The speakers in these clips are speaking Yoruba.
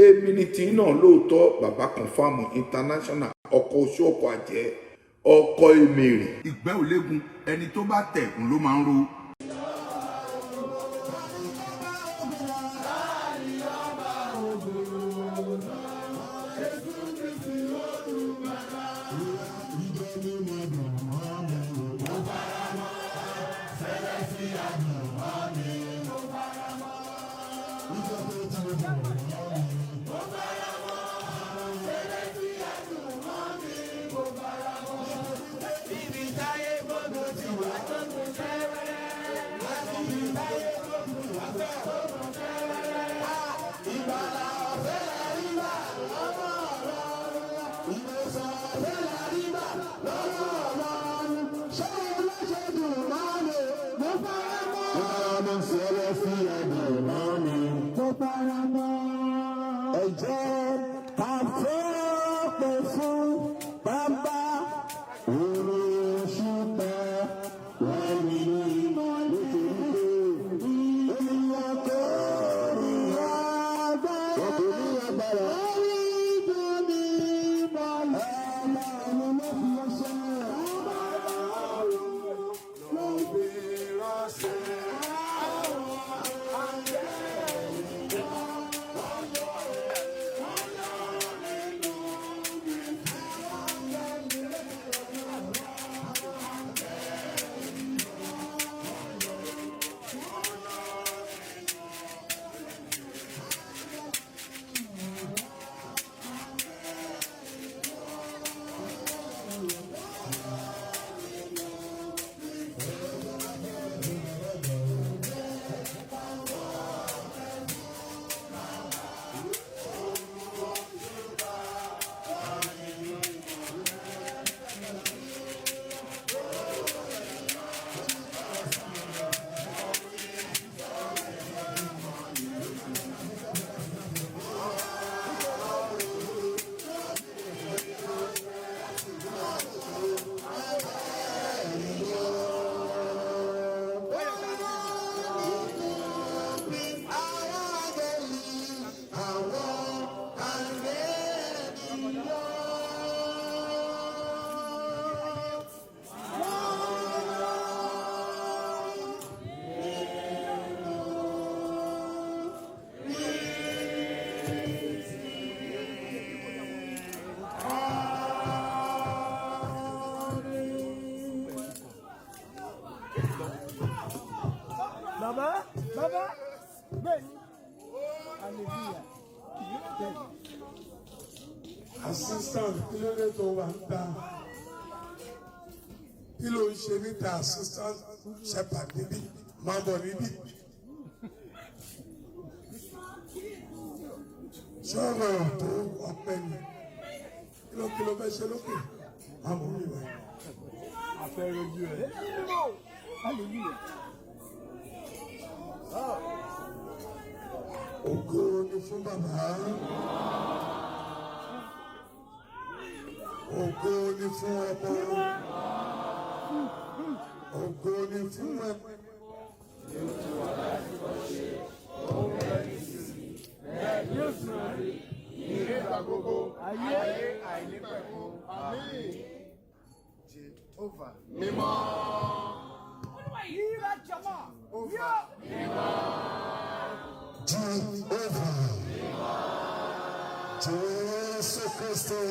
èmi ni tí náà lóòótọ́ bàbá Confirm International ọkọ̀ oṣù ọkọ̀ àjẹ́ ọkọ̀ èmèrè. Ìgbẹ́ ò légun ẹni tó bá tẹ̀kùn ló máa ń ro. Baba, hallelujah. Assistant, kí ló dé tó wà ń ta? Kí ló ń ṣe níta assistant shepherd níbí? Máa bọ̀ níbí. Ṣọ́ọ̀nà tó ọpẹ́ ni. Kí ló fẹ́ ṣe lókè? Máa bọ̀ mí wá. Afẹ́ rojú ẹ̀. Hallelujah. Ògo ni fún bàbá. Ògo ni fún ọmọ. Ògo ni fún ẹ̀mí. Yóò tún wà láti kọ́ ṣe ohun ẹni sísì. Bẹ́ẹ̀ ni ó sùn rí ìrẹ́gbà gbogbo ayé àìnípẹ̀kun. Àmín. Jehovah. Mímọ́. Ira jama. Jehovah. Jésù Kristi.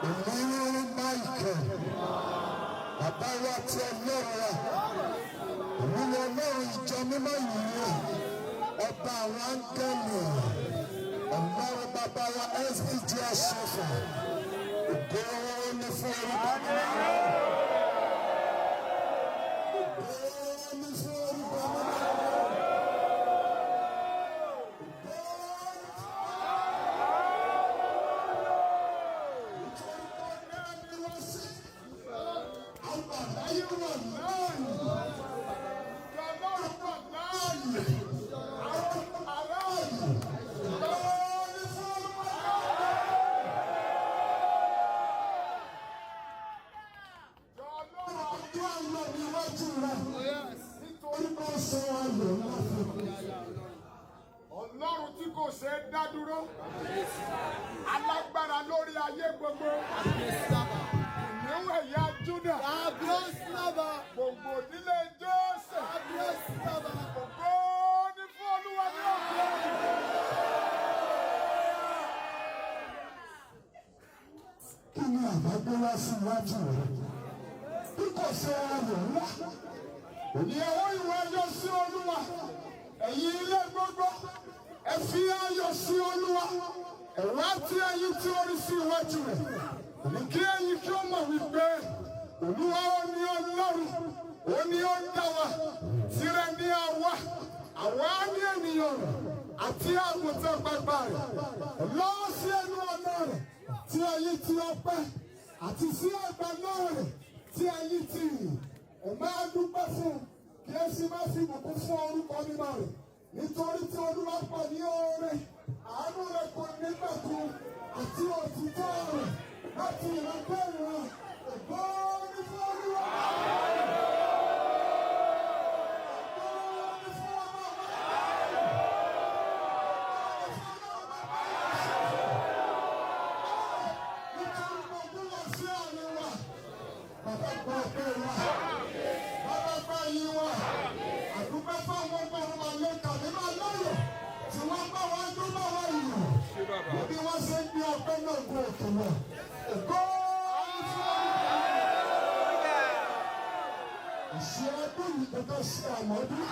Olúwa Michael. Bàbá wa ti Ọlọ́run wa. Olúwa Ọlọ́run ìjọ mímọ́ yìí. Ọba àwọn áńgẹ́lì. Ọlọ́run bàbá wa SBG Aṣọ́fà. Ògo ni fún orúkọ. dá dúró. Alágbára lórí ayé gbogbo. Ìníwó ẹ̀yà Júdà. Gbogbo ìdílé Jósè. Gbogbo ní fún Olúwa ní òkè. Kí ni àbágbé wá sí iwájú rẹ̀? Bí kò ṣe ayọ̀ ńlá. Ìyàwó ìwà ayọ̀ sí Olúwa. Ẹ̀yin ilé gbogbo. Ẹ fi ayọ̀ sí Olúwa. Ẹ̀wá tí ẹ̀yin tí orí sí iwájú rẹ̀. Kí ẹ̀yin kí ó mọ̀ wípé Olúwa ó ní Ọlọ́run. Ó ní ó dá wa. Tirẹ̀ ní àwa. Àwa ní ènìyàn rẹ̀. Àti àgùntàn pápá rẹ̀. Lọ́wọ́ sí ẹnu ọ̀nà rẹ̀. Tí ẹ̀yin tí ọpẹ́. Àti sí àgbàlá rẹ̀. Tí ẹ̀yin tí rìn. Ẹ máa dúpẹ́ fún. Kí ẹ sì máa fi bùkún fún orúkọ mímọ́ rẹ̀. Nítorí tí Olúwa pọ̀ ní oore. Àánú rẹ̀ kò ní pẹ̀kun. Àti òtítọ́ rẹ̀. Láti ìrànlẹ́ ìran. Ògo ni fún Olúwa. Bí wọ́n ṣe ń gbé ọpẹ́ náà gbé òkè náà. Ògo ìṣe ọdún yìí kò ṣe àmọ́dún.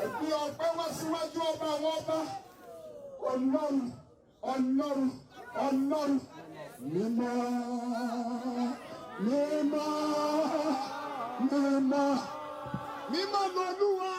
Ẹgbẹ́ ọpẹ́ wá síwájú ọba àwọn ọba. Ọlọ́run, Ọlọ́run, Ọlọ́run. Mímọ́, mímọ́, mímọ́, mímọ́ l'Olúwa.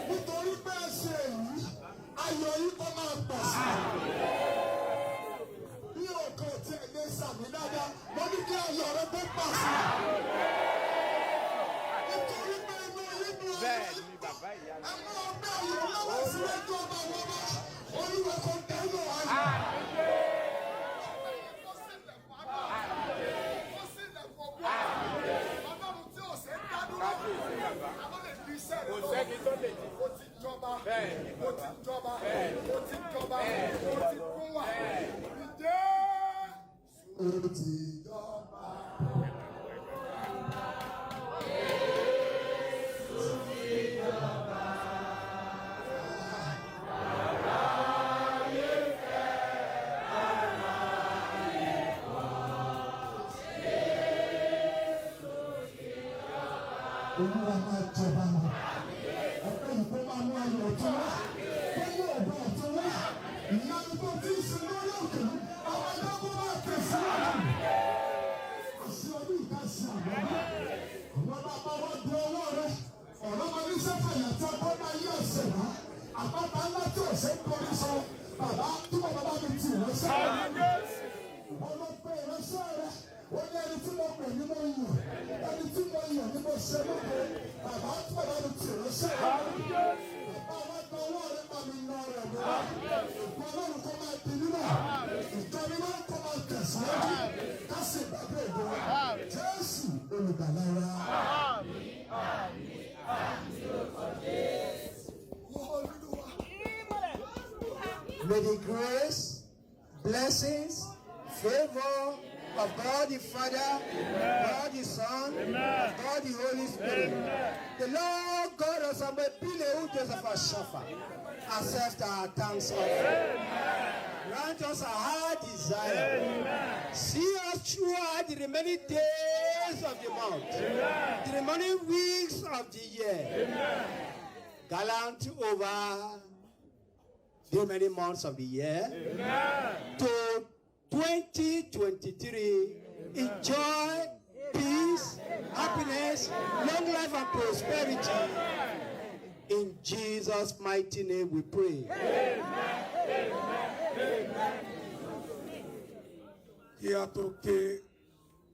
Nítorí pé ẹ ṣe èyí, ayọ̀ yìí kò máa pọ̀ sí i. Bí ọkàn tí ẹ lè sàmì dáadáa, mo ní kí ayọ̀ rẹ kó pọ̀ sí i. Nítorí pé inú yín ni ọ̀rẹ́ yìí pọ̀. Ẹ mú ọgbẹ́ ayọ̀ lọ́wọ́ síwájú ọba wọn bá. Olúwa kò tẹ́lẹ̀ ayọ̀. Kò sẹ́ni tó lè jí. Ó ti jọba. Bẹ́ẹ̀ni bàbá. Ó ti jọba. Bẹ́ẹ̀ni. Ó ti jọba. Bẹ́ẹ̀ni. Ó ti kún wa. Bẹ́ẹ̀ni. Ìjẹ́. Ó ti jọba. Jésù ti jọba. Aráyé fẹ́, aráyé kọ̀. Jésù ti jọba. Olúwa máa jọba lọ. Ọpẹ́ ìpè máa mú ayọ̀ ọ̀tún wá. Ó mú ọ̀gbọ́n ọ̀tún wá. Ìyanu tó ti ń ṣe lórí òkè. Àwọn ẹ̀dọ́gbọ́ máa tẹ̀síwájú. Àṣẹ ọdún ìka ṣe àgbọ̀dá. Àwọn bàbá wa di ọwọ́ rẹ̀. Ọ̀rọ̀ máa ní sẹ́fẹ̀ yàtọ̀ ọgbọ́n máa yí ọ̀sẹ̀ wá. Àpáta ńlá tó ìránṣẹ́. Ọlọ́pẹ́ ìránṣẹ́ rẹ̀. Wọ́n ní ẹni tí mo pè ní mo yàn. Ẹni tí mo yàn ní mo ṣe lóko. Bàbá tó bá mi tì ìránṣẹ́ rẹ̀. Bàbá wa gba owó rẹ̀ bá mi ná rẹ̀ lọ. Ìgbà Ọlọ́run kọ́ máa di nínú. Ìjọ mímọ́ kọ́ máa tẹ̀síwájú. Ká sì gbàgbé ìbò. Jésù olùgbàlà wa. May the grace, blessings, favor of God the Father, God the Son, God the Holy Spirit, the Lord God of Samuel, who Joseph Ashafa, accept our thanks offering. Grant us a heart desire. See us throughout the remaining days of the month, the remaining weeks of the year. Gallant over the many months of the year. To 2023, enjoy peace, happiness, long life and prosperity. In Jesus' mighty name we pray. Kí a tó ké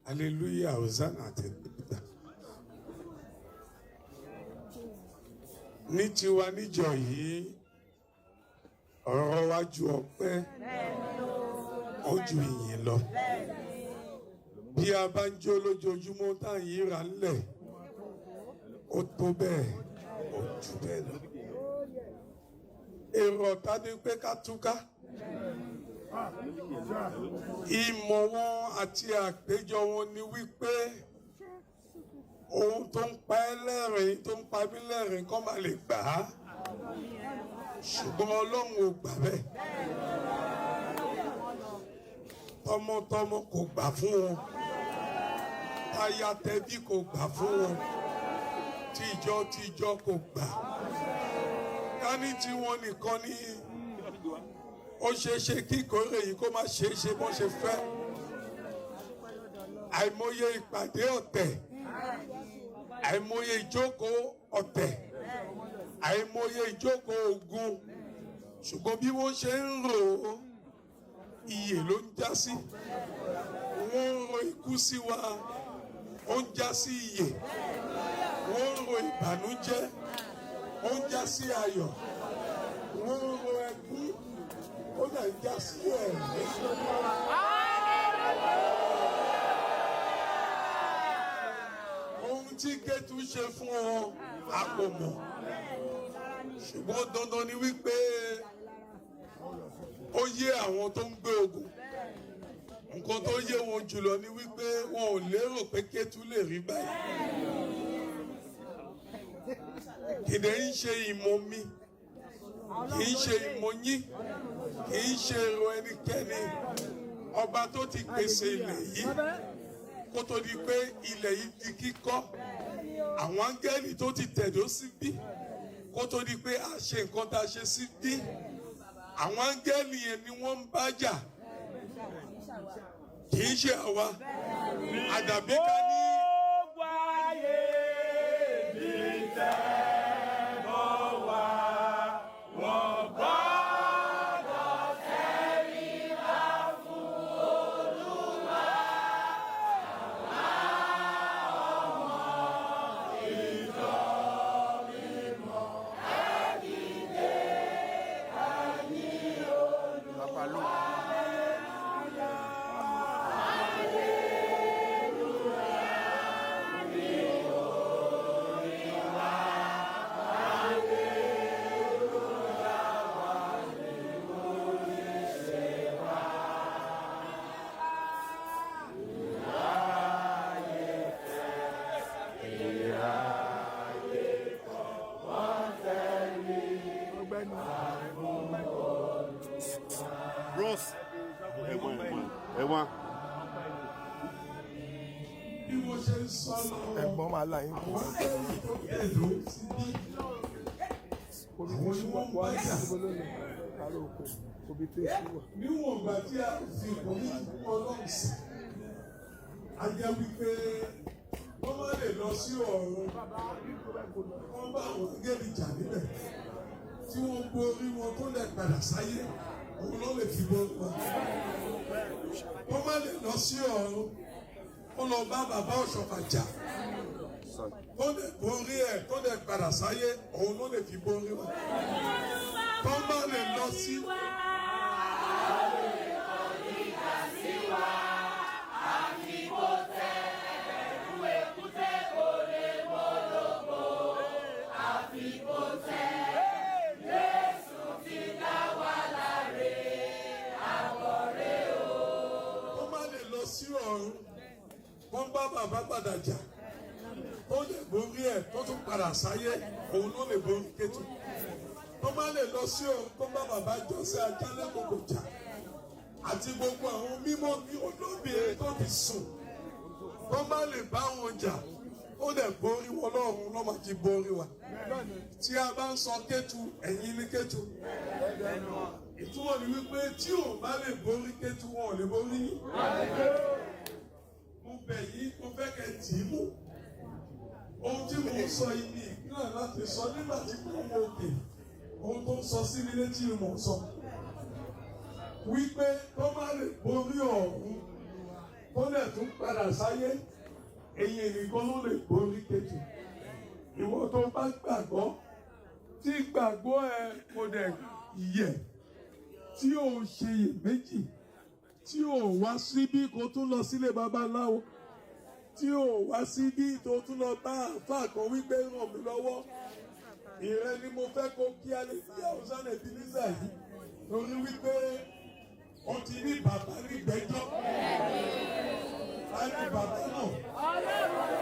hallelujah hosanna àtẹ̀gbẹ́ta. Ní tiwa níjọ yìí, ọ̀rọ̀ wa ju ọpẹ́, ó ju ìyìn lọ. Bí a bá ń jó lójoojúmọ́ tá à ń yíra ńlẹ̀, ó tó bẹ́ẹ̀, ó jù bẹ́ẹ̀ lọ. Èrò ọ̀tá ni pé ká túká. Ìmọ̀ wọn àti àpéjọ wọn ni wípé ohun tó ń pa ẹ́ lẹ́rìn, tó ń pa mí lẹ́rìn kọ́ máa lè gbà á. Ṣùgbọ́n Ọlọ́run ò gbà bẹ́ẹ̀. Tọmọtọmọ kò gbà fún wọn. Aya tẹbí kò gbà fún wọn. Tìjọ kò gbà. Ká ní tí wọn nìkan ní ó ṣeéṣe kí Ìkórè yìí kó má ṣeéṣe bó ṣe fẹ́. Àìmọye ìpàdé ọ̀tẹ̀, àìmọye ìjókòó ọ̀tẹ̀, àìmọye ìjókòó ogun, ṣùgbọ́n bí wọ́n ṣe ń rò ó, iyè ló ń já sí. Wọ́n ń ro ikú sí wa, ó ń já sí iyè. Wọ́n ń ro ìbànújẹ́, ó ń já sí ayọ̀. Wọ́n ń ro ẹkún, ó dà ń já sí ẹ̀rín. Ohun tí Ketu ṣe fún ọ, a kò mọ̀. Ṣùgbọ́n dandan ni wípé ó yé àwọn tó ń gbé ogun. Nǹkan tó yé wọn jùlọ ni wípé wọn ò lérò pé Ketu lè rí báyìí. Kìdẹ̀ ń ṣe ìmọ̀ mi, kì í ṣe ìmọ̀ yín, kì í ṣe èrò ẹnikẹ́ni. Ọba tó ti pèsè ilẹ̀ yìí kó tó di pé ilẹ̀ yìí di kíkọ́. Àwọn áńgẹ́lì tó ti tẹ̀dó síbí kó tó di pé a ṣe nǹkan tá a ṣe síbí. Àwọn áńgẹ́lì yẹn ni wọ́n ń bá jà, kì í ṣe àwa. Àdàbí ká ní. Gbogbo ayé bí tẹ́ bọ́ wá, wọ́n gbọ́dọ̀ tẹríba fún Olúwa. Àwa ọmọ ìjọ mímọ́, ẹ dìde, ẹ yìn Olúwa. Bros, ẹ̀wọ̀n. Bí mo ṣe ń sọ lọ. Ẹ̀gbọ́n máa la yín kú. Wọ́n tẹ̀lé tó tẹ̀dó síbí. Àwọn ni wọ́n ń bá jà. Níwọ̀n ìgbà tí a fi ìkòrí Ọlọ́run sí, a jẹ́ wípé wọ́n má lè lọ sí ọ̀run. Wọ́n bá àwọn gẹ́gẹ́ jà níbẹ̀ tí wọ́n borí wọn tó lè padà sáyé. òun ló lè fi borí wa. Wọ́n má lè lọ sí ọ̀run ó lọ bá bàbá Ọ̀ṣọ́fà jà tó lè borí ẹ̀ tó lè padà sáyé òun ló lè fi borí wa. Wọ́n má lè lọ sí. Sí ọ̀run wọ́n bá bàbá padà jà tó lè borí ẹ̀ tó tún padà sáyé òun ló lè borí Kétu. tó má lè lọ sí ọ̀run tó bá bàbá Jọ́sẹ̀ Ajálẹ̀ gbogbo jà àti gbogbo àwọn mímọ́ bí olóbìnrin tó ti sùn tó má lè bá wọn jà ó lè borí wọn lọ́run ló máa ti borí wa. tí a bá ń sọ Kétu ẹ̀yin ní Kétu. Ìtumọ̀ ni wípé tí ò bá lè borí Kétu wọn ò lè borí yín. Mo bẹ̀ yín mo fẹ́ kẹ́ tì í mú. Ohun tí mo ń sọ yìí ni ìpínlẹ̀ láti sọ nígbà tí mo ń wo òkè. Ohun tó ń sọ sí mi létí ni mo ń sọ. Wípé tó má lè borí ọ̀run tó lè tún padà sáyé èyí nìkan ló lè borí Kétu. Ìwọ tó bá gbàgbọ́ tí gbàgbọ́ ẹ kò dẹ̀ yẹ̀. Tí o ṣe iyèméjì tí o wá síbí kó tún lọ sílé babaláwo tí o wá síbí tó tún lọ bá àáfàá kan wípé ràn mí lọ́wọ́ ìrẹ ni mo fẹ́ kó kí a lè fi àwùjọ Ebenezer yìí torí wípé o ti ní bàbá nígbẹ́jọ́ láti bàbá náà.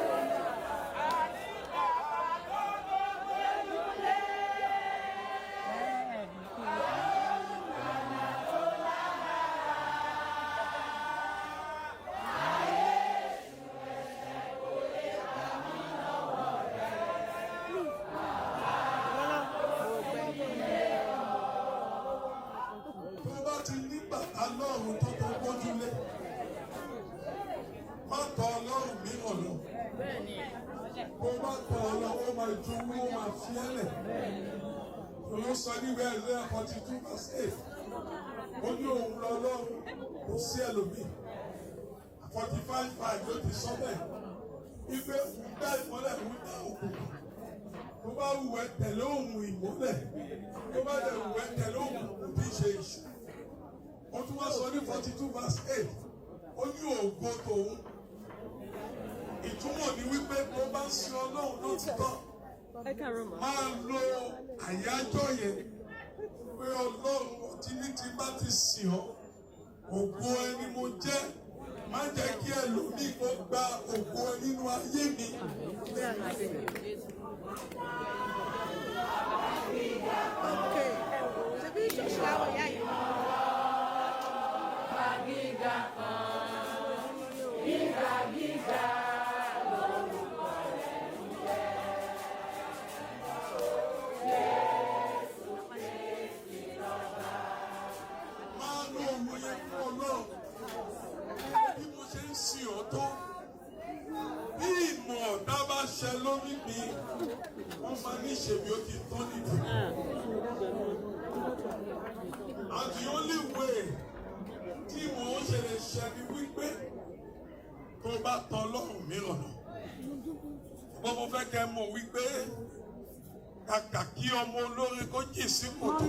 Ọlọ́run tó tó gbójúlé má tọ̀ Ọlọ́run mìíràn lọ kó má tọ̀ Ọlọ́run ó máa ju owó ó máa fi ẹ́lẹ̀ ló sọ níwẹ̀ ẹ̀rẹ́ 42:8 ó ní òun lọ́lọ́run kò sí ẹlòmíì 45:5 ló ti sọ bẹ́ẹ̀ wípé òun dá ìmọ́lẹ̀ òun dá òkùnkùn tó bá wù ẹ́ tẹ̀lé òun ìmọ́lẹ̀ tó bá dẹ̀ wù ẹ́ tẹ̀lé òun kò tí ì ṣe èṣù. Ó tún wá sọ ní 42:8 ó ní ògo tòun. Ìtumọ̀ ni wípé tó bá ń sin Ọlọ́run lótìtọ́ máa lo àyájọ́ yẹn pé Ọlọ́run tí ní ti bá ti sìn ọ́ ògo ẹni mo jẹ́ má jẹ́ kí ẹlòmíì kó gba ògo nínú ayé mi. Ṣe lórí mi wọ́n máa ní ìṣèbí ó ti tán nìdí. And the only way tí mo ń ṣe lè ṣe ni wípé tó bá tọ̀ Ọlọ́run mìíràn nà. Bó mo fẹ́ kẹ́ mọ̀ wípé kàkà kí ọmọ olórin kó jì sí kòtò.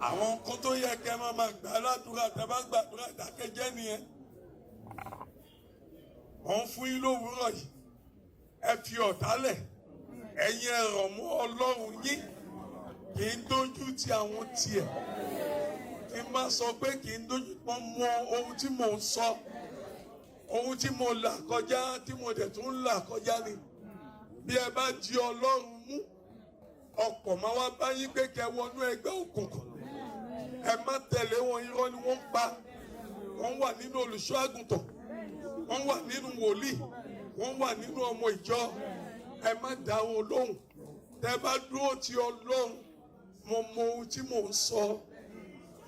Àwọn nǹkan tó yẹ kẹ́ máa gbà ládùúrà tẹ́ bá gbàdúrà ìdákẹ́jẹ́ nìyẹn. Wọ́n fún yín lówùúrọ̀ yìí ẹ fi ọ̀tá lẹ̀ ẹ̀yin ẹ̀rọ̀ mọ́ Ọlọ́run yín kì í dójú ti àwọn tiẹ̀ kí n má sọ pé kì í dójú pọ́n mọ ohun tí mò ń sọ ohun tí mo là kọjá tí mo dẹ̀ tún là kọjá ni bí ẹ bá di Ọlọ́run mú ọ̀pọ̀ máa wá bá yín pé kẹ́ wọnú ẹgbẹ́ òkùnkùn ẹ má tẹ̀lé wọn irọ́ ni wọ́n ń pa wọ́n wà nínú olùṣọ́ àgùntàn. Wọ́n wà nínú wòlíì, wọ́n wà nínú ọmọ ìjọ, ẹ má dá wọn lóhùn. Tẹ́ bá dúró ti Ọlọ́run, mo mọ ohun tí mò ń sọ.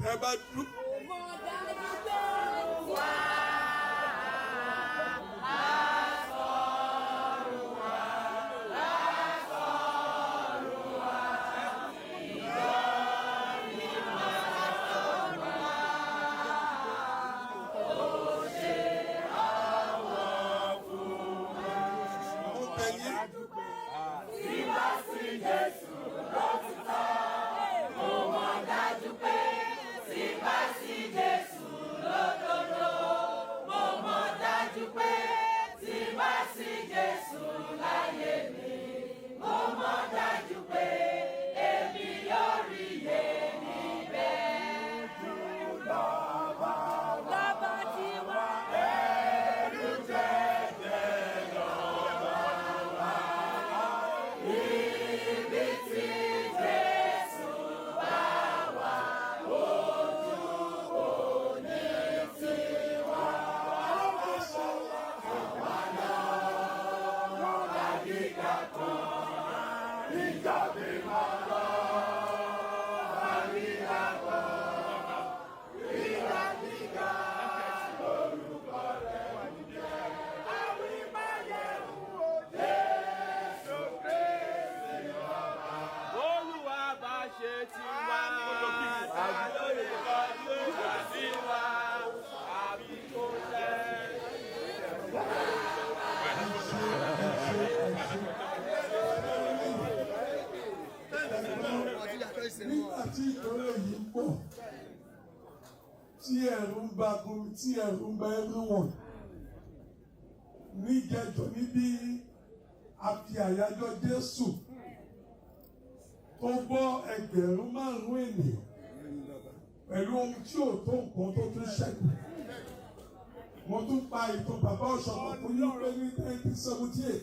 Tẹ́ bá dúró. nígbà tí Ikore yìí ń bọ̀ tí ẹ̀rù ń bà everyone níjẹjọ níbi àfi àyájọ́ Jésù tó gbọ́ 5,000 ènìyàn pẹ̀lú ohun tí ò tó nǹkan tó tún ṣẹ́kù. Mo tún pa ìtàn bàbá Ọ̀ṣọ́kọ̀ fún yín pé ní 1978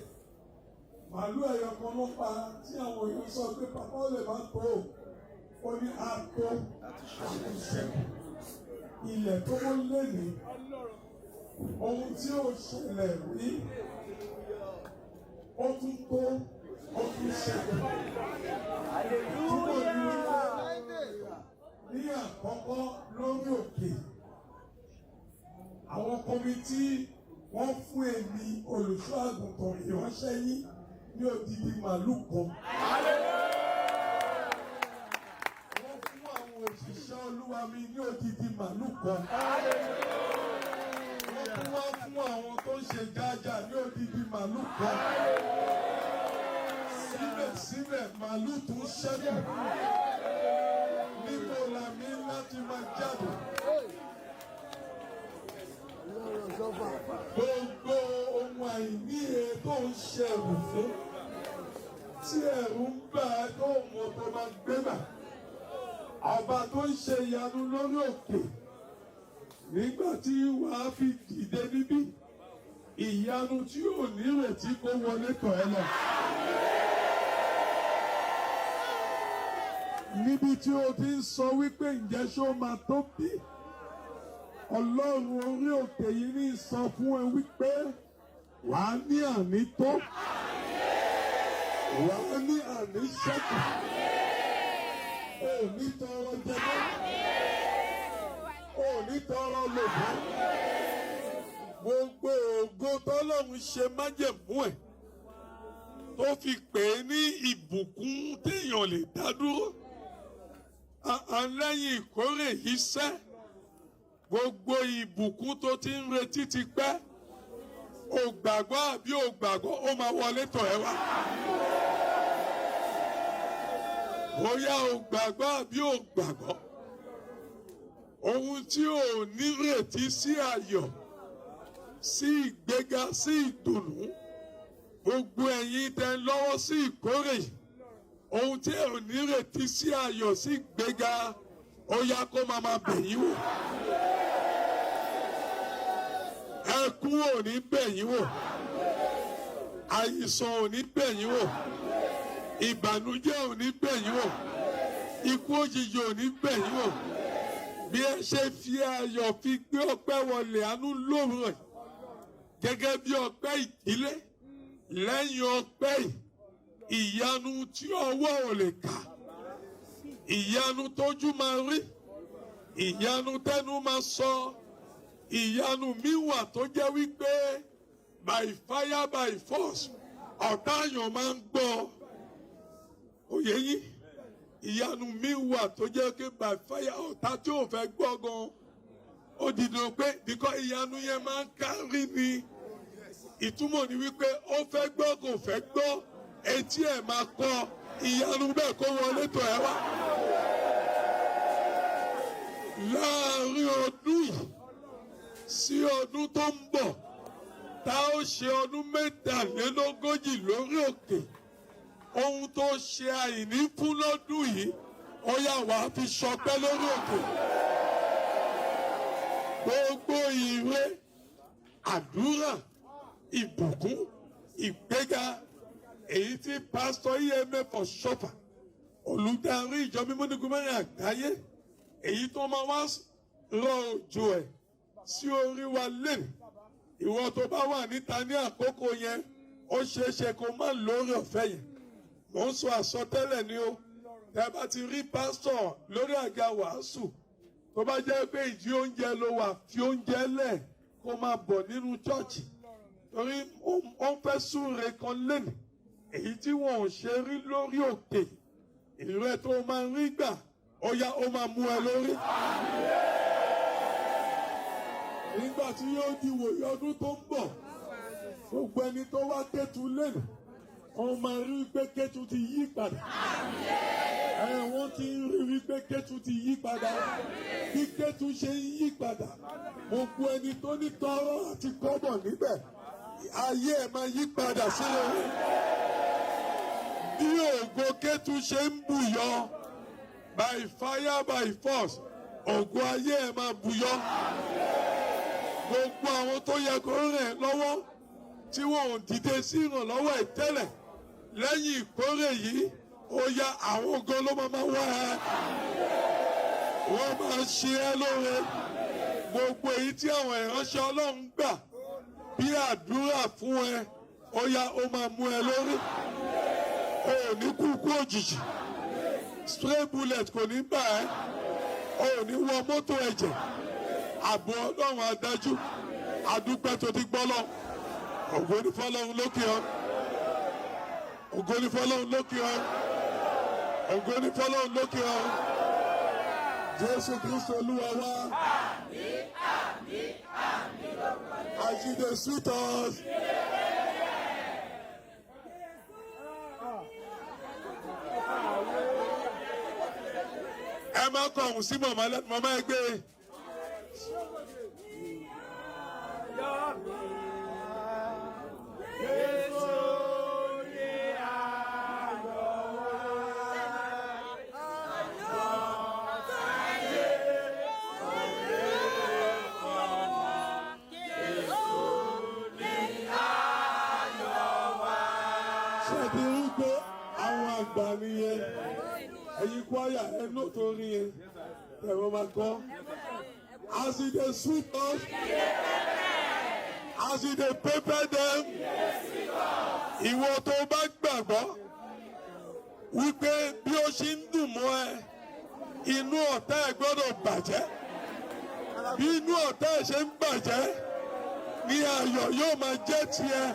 màálù ẹ̀yọ̀ kan ló pa tí àwọn èèyàn sọ pé bàbá ò lè má tó ó ní àtó àtúnṣe ilẹ̀ tó mọ́ lé ní ohun tí ó ṣẹlẹ̀ rí ó tún tó ó tún ṣẹlẹ̀. Ní àkọ́kọ́ lórí òkè àwọn kọmitì wọ́n fún èmi olùṣọ́ àgùntàn ìránṣẹ́ yín ní odidi màálù kan. Wọ́n fún àwọn òṣìṣẹ́ Olúwa mi ní odidi màálù kan. Wọ́n tún wá fún àwọn tó ń ṣe jájà ní odidi màálù kan. Síbẹ̀síbẹ̀ màálù tún ṣẹ́kù. Níbo la mi láti máa jáde? Gbogbo ohun àìní tó ń ṣẹ̀rù fún tí ẹ̀rù ń bà ẹ́ tó mọ̀ tó máa gbé bà. Ọba tó ń ṣe ìyanu lórí òkè nígbà tí wàá fi dìde níbí ìyanu tí ò nírètí kó wọlé tọ̀ ẹ́ lọ. Níbi tí o ti ń sọ wípé ǹjẹ́ ṣó máa tó bí? Ọlọ́run orí òkè yìí ní sọ fún ẹ wípé wàá ní àní tó, wàá ní àní ṣẹ́kù, ò ní tọrọ jẹmọ́, ò ní tọrọ lòbọ́. Gbogbo ògo tọ́lọ́run ṣe májẹ̀mú ẹ̀ tó fi pè é ní ìbùkún téèyàn lè dá dúró. Lẹ́yìn ìkórè yìí sẹ́ gbogbo ìbùkún tó ti ń retí ti pẹ́ o gbàgbọ́ àbí o gbàgbọ́ ó máa wọlé tọ̀ ẹ́ wá. Bóyá o gbàgbọ́ àbí o gbàgbọ́ ohun tí o nírètí sí ayọ̀ sí ìgbéga sí ìdùnnú gbogbo ẹ̀yin tẹ́ lọ́wọ́ sí ìkórè ohun tí o nírètí sí ayọ̀ sí ìgbéga ó yá kó máa bẹ̀yìn wò. Ẹkún ò ní bẹ̀yìn wò, àìsàn ò ní bẹ̀yìn wò, ìbànújẹ́ ò ní bẹ̀yìn wò, ikú òjijì ò ní bẹ̀yìn wò. Bí ẹ ṣe fi ayọ̀ fi gbé ọpẹ́ wọlé àánú lóòrùn ẹ̀ gẹ́gẹ́ bí ọpẹ́ ìdílé lẹ́yìn ọpẹ́ ìyanu tí ọwọ́ ò lè kà, ìyanu tójú máa rí, ìyanu tẹ́nu máa sọ. Ìyanu mi wà tó jẹ́ wípé by fire by force ọ̀tá àyàn máa ń gbọ́. Òye yín ìyanu mi wà tó jẹ́ pé by fire ọ̀tá tí ò fẹ́ gbọ́ gan ó dìde pé bíkọ́ ìyanu yẹn máa ń kárí ni. Ìtumọ̀ ni wípé ó fẹ́ gbọ́ kò fẹ́ gbọ́ etí ẹ̀ máa kọ ìyanu bẹ́ẹ̀ kó wọlé tọ̀ ẹ́ wá. Láàárín ọdún yìí sí ọdún tó ń bọ̀ tá ó ṣe ọdún 43 lórí òkè ohun tó ṣe àìní fún lọ́dún yìí ó yá wàá fi ṣọpẹ́ lórí òkè. Gbogbo ire àdúrà ìbùkún ìgbéga èyí tí pásítọ̀ EMF Ọ̀ṣọ́fà olùdarí ìjọ mímọ́ ní gómìnà àgbáyé èyí tó máa wá rọ òjò ẹ̀ sí orí wa lẹ́nu. Ìwọ tó bá wà níta ní àkókò yẹn ó ṣeéṣe kó má lórí ọ̀fẹ́ yẹn. Mo ń sọ àsọtẹ́lẹ̀ ni o. Tẹ́ bá ti rí pásítọ̀ lórí àga wàásù tó bá jẹ́ pé ìdí oúnjẹ ló wà fi oúnjẹ lẹ̀ kó máa bọ̀ nínú chọ́ọ̀chì torí ó ń fẹ́ súre kan lẹ́nu èyí tí wọn ò ṣe rí lórí òkè ìrẹ́ tó máa ń rí gbà ó yá ó máa mú ẹ lórí. Nígbà tí yóò di wòye ọdún tó ń bọ̀ gbogbo ẹni tó wá Kétu lẹ́nu wọ́n máa rí pé Kétu ti yí padà. Wọ́n ti pé Ketu ti yí padà bí Ketu ṣe ń yí padà gbogbo ẹni tó ní tọrọ àti kọ́bọ̀ níbẹ̀ ayé ẹ̀ máa yí padà sí rere bí ògo Ketu ṣe ń bùyọ by fire by force ògo ayé ẹ̀ máa bùyọ gbogbo àwọn tó yẹ kó rìn lọ́wọ́ tí wọn ò dìde sí ìrànlọ́wọ́ ẹ̀ tẹ́lẹ̀ lẹ́yìn ìkórè yìí ó yá àwọn ògo ló máa wá ẹ wọ́n máa ṣe ẹ́ lóore gbogbo èyí tí àwọn ìránṣẹ́ Ọlọ́run gbà bí àdúrà fún ẹ ó yá ó máa mú ẹ lórí o ò ní kúkú òjijì stray bullet kò ní bà ẹ́ o ò ní wọ mọ́tò ẹ̀jẹ̀ ààbò Ọlọ́run adájú adúpẹ́ tó ti gbọ́ lọ ògo ni fọ́lọ́run lókè ọ ògo ni fọ́lọ́run lókè ọ ògo ni fọ́lọ́run lókè ọ Jésù Kristo Olúwa wa as you dey sweet us. Ẹ máa kọ ọ̀hún sí màmá ẹgbẹ́. Nìyẹn ẹ̀yin kwaya ẹnu tó rí yẹn ẹ̀rọ máa kọ́ as e dey sweet us as e dey pepper them ìwọ tó bá gbàgbọ́ wípé bí ó ṣe ń dùn mọ́ ẹ inú ọ̀tá ẹ̀ gbọ́dọ̀ bàjẹ́ bí inú ọ̀tá ẹ̀ ṣe ń bàjẹ́ ní ayọ̀ yóò máa jẹ́ tiẹ̀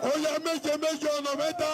ó yá méje méje ọ̀nà mẹ́ta.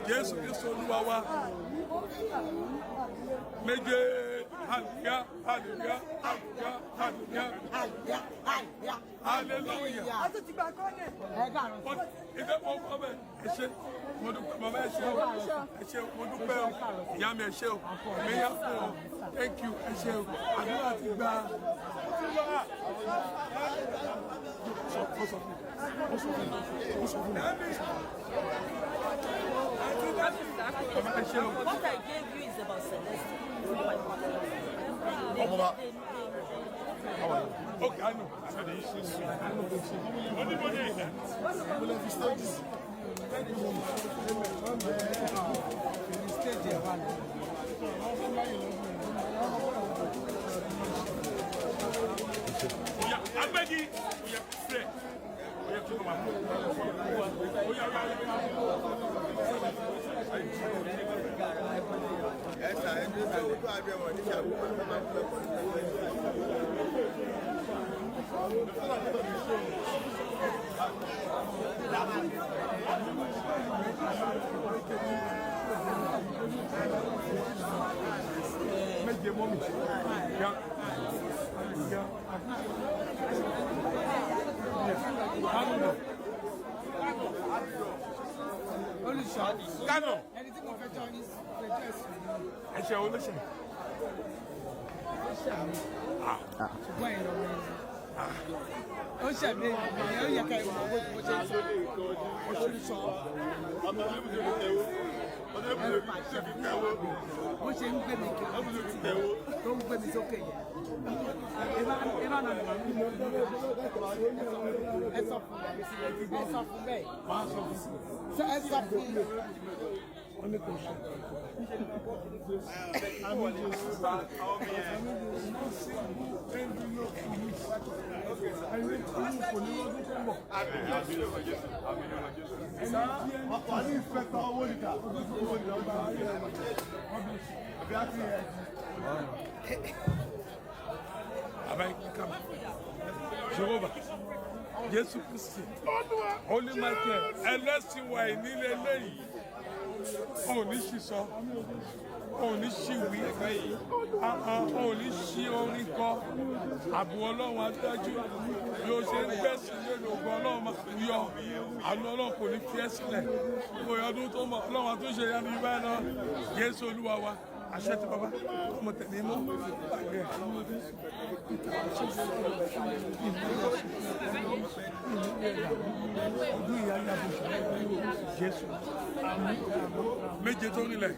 Jésù Kristo Olúwa wa méje hallelujah hallelujah hallelujah hallelujah hallelujah. A tún ti gba kọ́lẹ̀. Ìgbẹ́ mọ fọ́ bẹ́ẹ̀ ẹ ṣé mo dúpẹ́ màmá ẹ ṣé o ẹ ṣé mo dúpẹ́ o ìyá mi ẹ ṣé o mi yá fún ọ thank you ẹ ṣé o àdúrà ti gba. What I gave you is about Celeste. Okay, I know. I know the issues. I know the issues. What if you start this? Stage bẹ́ẹ̀ni oyè fẹ́ oyè tó máa bọ̀ oyè ọba ẹ̀sà ẹ̀dí tó tó àbí ẹ̀wọ̀n ní ìṣàkóso tó máa ń fẹ́ pọ̀ méje mọ́ mi ya olùṣọ́ Kánò ẹni tí mo fẹ́ jọ ní pẹ̀jọ́ ẹ̀sùn ẹ̀ṣẹ̀ olóṣè ṣùgbọ́n ẹ̀rọ mi ó ṣẹ̀mí èèyàn ó yẹ ká ìwà owó tí mo ṣe ń sọ olùṣọ́ bó ṣe ń gbé mi kí tó ń gbé mi sókè yẹn ìbá nà ẹ sọ fún bẹ́ẹ̀ ẹ sọ fún mi. Wọ́n ní kò ṣe. Jehovah, Jésù Kristi, Holy Michael, ẹlẹ́sìn wa ìnílẹ̀ lẹ́yìn. Òun ní sísọ, òun ní síwí, òun ní sí orin kọ, ààbò Ọlọ́run adájú bí ó ṣe ń gbẹ̀sí lẹ́nu ògùn Ọlọ́run máa ń yọ, àánú Ọlọ́run kò ní fi ẹ́ sílẹ̀. Òye ọdún tó mọ̀ Ọlọ́run àtúnṣe yá ní ibà náà, Jésù Olúwa wa, àṣẹ ti bàbá, ọmọ tẹ̀lé mọ́, gbàgbé. Ọdún ìyá ní abùsùn, Jésù. Méje tó nílẹ̀.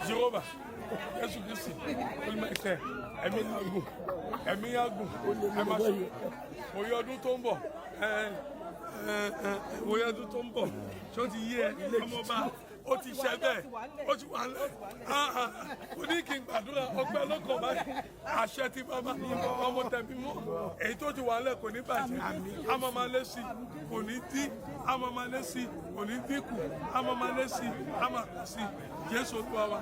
Jehovah, Jésù Kristi, olùmọ̀ẹ́kẹ́, ẹ̀mí yàgùn, oyè ọdún tó ń bọ̀, oyè ọdún tó ń bọ̀, ṣé ó ti yí ẹ ọmọọba? Ó ti ṣe bẹ́ẹ̀, ó ti wà lẹ́, ó ní kí n gbàdúrà ọgbẹ́ lọ́kàn báyìí, àṣẹ ti bàbá ọmọ tẹ̀mí mọ́, èyí tó ti wà lẹ́ kò ní bàjẹ́, a máa máa lé sí, kò ní dín, a máa máa lé sí, kò ní dínkù, a máa máa lé sí, a máa lé sí, Jésù Olúwa wa,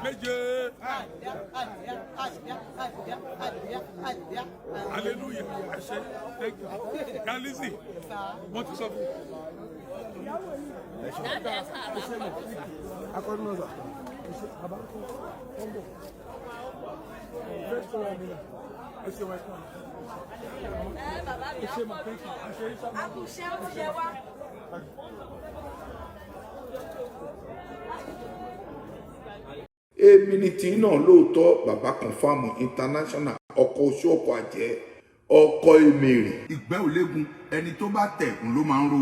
méje, hallelujah, àṣẹ, thank you, Galizi, mo ti sọ fún èmi ni tí náà lóòótọ́ bàbá confam international ọkọ̀ oṣù ọkọ̀ àjẹ́ ọkọ̀ èmèrè ìgbẹ́ òlégun ẹni tó bá tẹ̀ ń ló máa ń ro